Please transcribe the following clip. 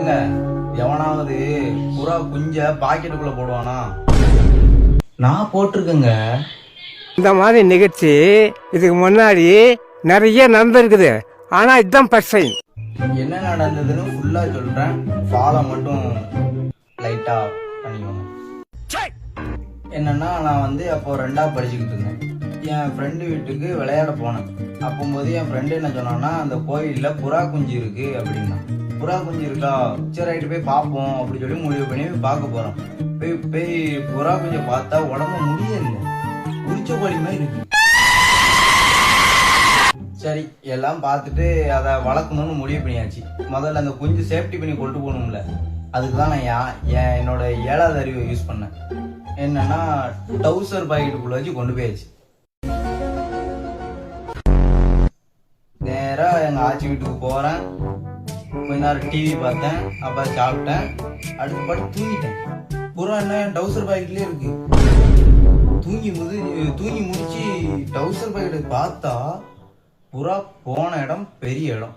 ஏங்க, எவனாவது புறா குஞ்ச பாக்கெட்டுக்குள்ள போடுவானா? நான் போட்டிருக்கேங்க. இந்த மாதிரி நிகழ்ச்சி இதுக்கு முன்னாடி நிறைய நடந்திருக்குது. ஆனா இதுதான் ஃபர்ஸ்ட் டைம். என்ன நடந்ததுன்னு ஃபுல்லா சொல்றேன், ஃபாலோ மட்டும் லைட்டா பண்ணிக்கோங்க. என்னன்னா, நான் வந்து அப்போ 2ஆவது படிச்சுக்கிட்டு இருந்தேன். என் ஃப்ரெண்டு வீட்டுக்கு விளையாட போனேன். அப்போது என் ஃப்ரெண்டு என்ன சொன்னான்னா, அந்த கோயில்ல புறா குஞ்சு இருக்கு அப்படின்னா. புறா குஞ்சு இருக்கா, சரி ரைட்டு போய் பார்ப்போம் அப்படின்னு சொல்லி முடிவு பண்ணி பார்க்க போறோம். போய் புறா குஞ்சை பார்த்தா உடம்பு முடியல, உரிச்ச கோழி மாதிரி இருக்கு. சரி, எல்லாம் பார்த்துட்டு அதை வளர்க்கணும்னு முடிவு பண்ணியாச்சு. முதல்ல அந்த குஞ்சு சேஃப்டி பண்ணி கொண்டு போகணும்ல, அதுக்கு தான் நான் என்னோட 7வது அறிவை யூஸ் பண்ணேன். என்னன்னா, டவுசர் பாக்கெட்டுக்குள்ள வச்சு கொண்டு போயாச்சு. நேரா எங்க ஆச்சி வீட்டுக்கு போறேன். கொஞ்ச நேரம் டிவி பார்த்தேன், அப்புறம் சாப்பிட்டேன், அடுத்த பாட்டு தூங்கிட்டேன். புறா என்ன டவுசர் பாக்கெட்லயே இருக்கு. தூங்கி முடிச்சு டவுசர் பாக்கெட்டை பார்த்தா புறா போன இடம் பெரிய இடம்.